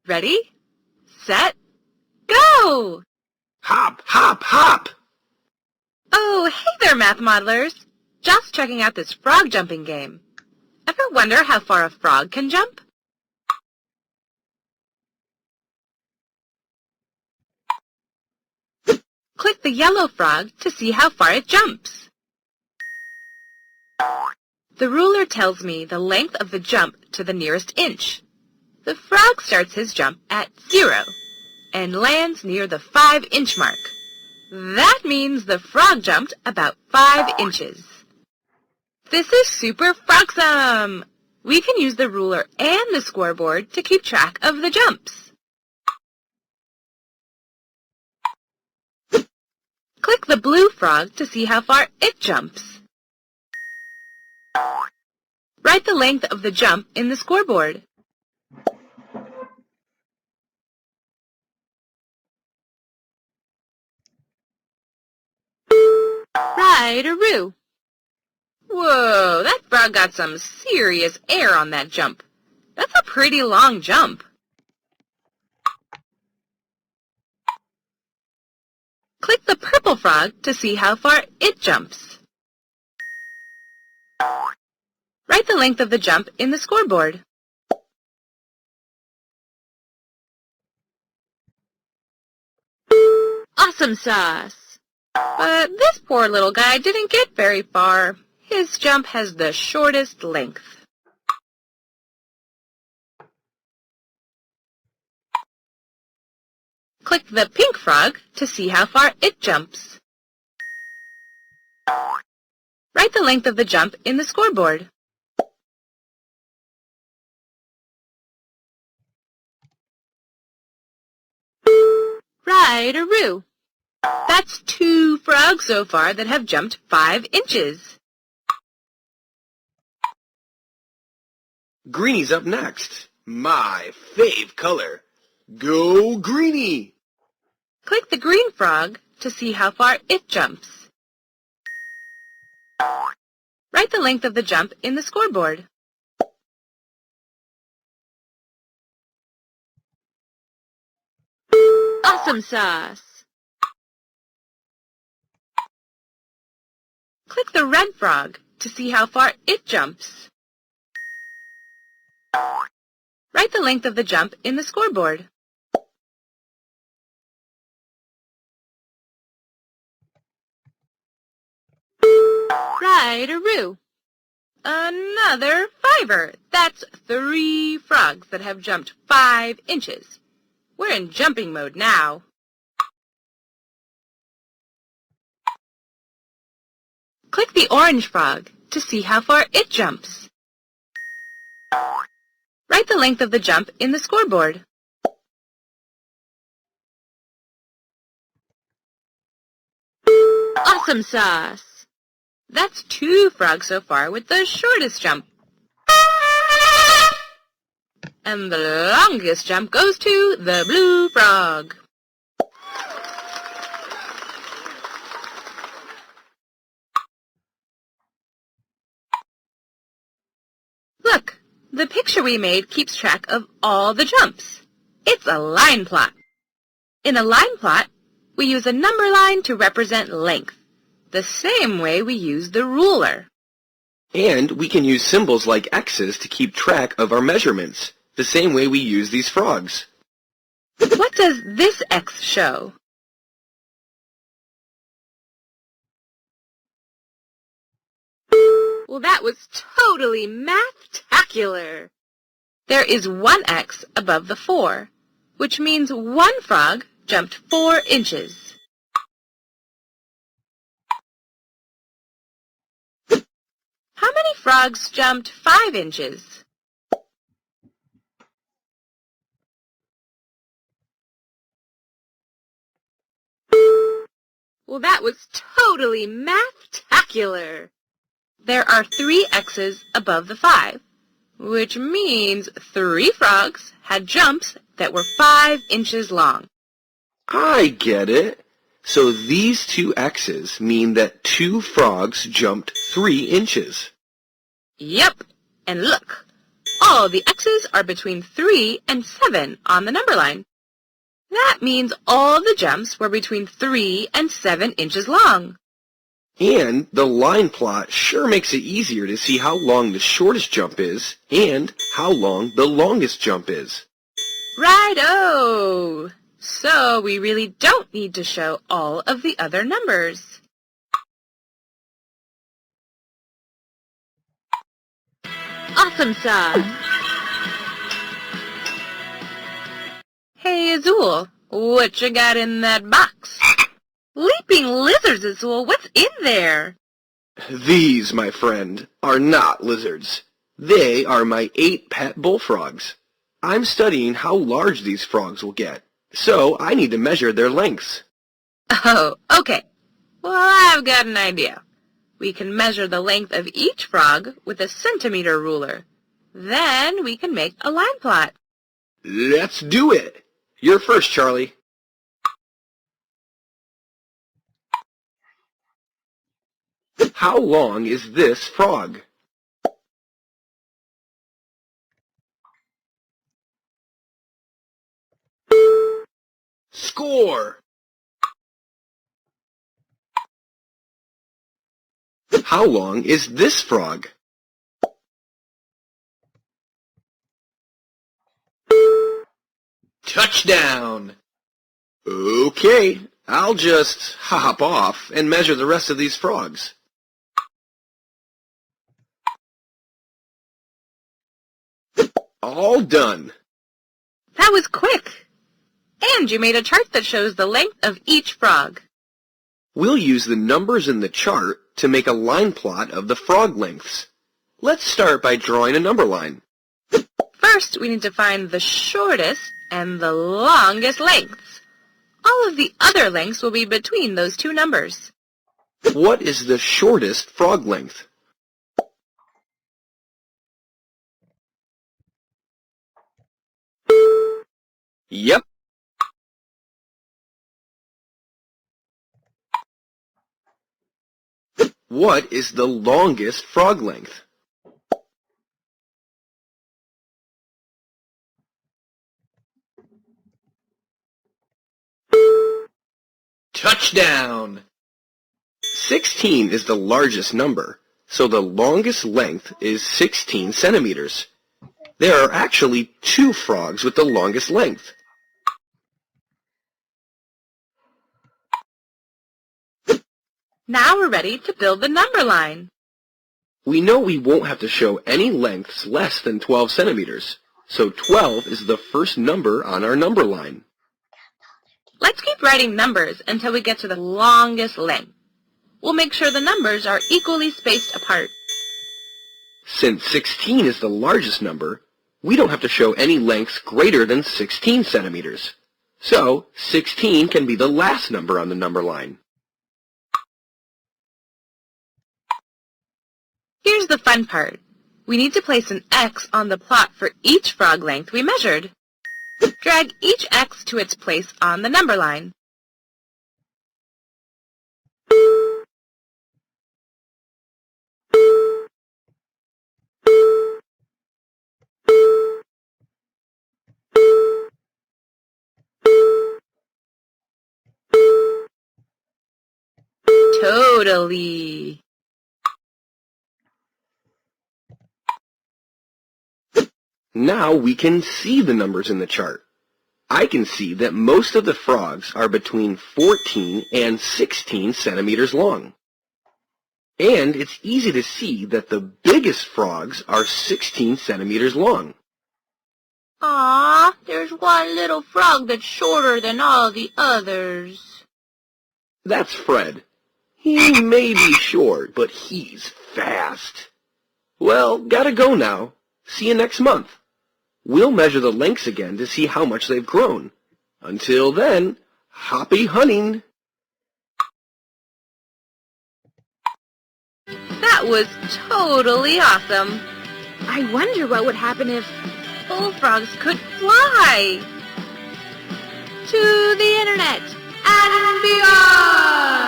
Ready, set, go! Hop, hop, hop! Oh, hey there, math modelers. Just checking out this frog jumping game. Ever wonder how far a frog can jump? Click the yellow frog to see how far it jumps. The ruler tells me the length of the jump to the nearest inch. The frog starts his jump at 0 and lands near the 5-inch mark. That means the frog jumped about 5 inches. This is super frogsome! We can use the ruler and the scoreboard to keep track of the jumps. Click the blue frog to see how far it jumps. Write the length of the jump in the scoreboard. Right-a-roo. Whoa, that frog got some serious air on that jump. That's a pretty long jump. Click the purple frog to see how far it jumps. Write the length of the jump in the scoreboard. Awesome sauce! But this poor little guy didn't get very far. His jump has the shortest length. Click the pink frog to see how far it jumps. Write the length of the jump in the scoreboard. Right-a-roo. That's 2 frogs so far that have jumped 5 inches. Greenie's up next. My fave color. Go Greenie! Click the green frog to see how far it jumps. Write the length of the jump in the scoreboard. Awesome sauce! Click the red frog to see how far it jumps. Write the length of the jump in the scoreboard. Right-a-roo. Another fiver. That's 3 frogs that have jumped 5 inches. We're in jumping mode now. Click the orange frog to see how far it jumps. Write the length of the jump in the scoreboard. Awesome sauce! That's 2 frogs so far with the shortest jump. And the longest jump goes to the blue frog. Look, the picture we made keeps track of all the jumps. It's a line plot. In a line plot, we use a number line to represent length, the same way we use the ruler. And we can use symbols like X's to keep track of our measurements, the same way we use these frogs. What does this X show? Well, that was totally math-tacular. There is 1 X above the 4, which means 1 frog jumped 4 inches. How many frogs jumped 5 inches? Well, that was totally math-tacular. There are 3 X's above the 5, which means 3 frogs had jumps that were 5 inches long. I get it. So these 2 X's mean that 2 frogs jumped 3 inches. Yep, and look, All the X's are between 3 and 7 on the number line. That means all the jumps were between 3 and 7 inches long. And the line plot sure makes it easier to see how long the shortest jump is and how long the longest jump is. Right-o! So we really don't need to show all of the other numbers. Awesome sauce! Hey, Azul, what you got in that box? Leaping lizards, Azul, what's in there? These, my friend, are not lizards. They are my 8 pet bullfrogs. I'm studying how large these frogs will get, so I need to measure their lengths. Oh, okay. Well, I've got an idea. We can measure the length of each frog with a centimeter ruler. Then we can make a line plot. Let's do it! You're first, Charlie. How long is this frog? Score! How long is this frog? Touchdown! Okay, I'll just hop off and measure the rest of these frogs. All done. That was quick. And you made a chart that shows the length of each frog. We'll use the numbers in the chart to make a line plot of the frog lengths. Let's start by drawing a number line. First, we need to find the shortest and the longest lengths. All of the other lengths will be between those two numbers. What is the shortest frog length? Yep. What is the longest frog length? Touchdown! 16 is the largest number, so the longest length is 16 centimeters. There are actually 2 frogs with the longest length. Now we're ready to build the number line. We know we won't have to show any lengths less than 12 centimeters, so 12 is the first number on our number line. Let's keep writing numbers until we get to the longest length. We'll make sure the numbers are equally spaced apart. Since 16 is the largest number, we don't have to show any lengths greater than 16 centimeters. So 16 can be the last number on the number line. Here's the fun part. We need to place an X on the plot for each frog length we measured. Drag each X to its place on the number line. Totally. Now we can see the numbers in the chart. I can see that most of the frogs are between 14 and 16 centimeters long. And it's easy to see that the biggest frogs are 16 centimeters long. Aw, there's one little frog that's shorter than all the others. That's Fred. He may be short, but he's fast. Well, gotta go now. See you next month. We'll measure the lengths again to see how much they've grown. Until then, happy hunting! That was totally awesome. I wonder what would happen if bullfrogs could fly. To the internet and beyond!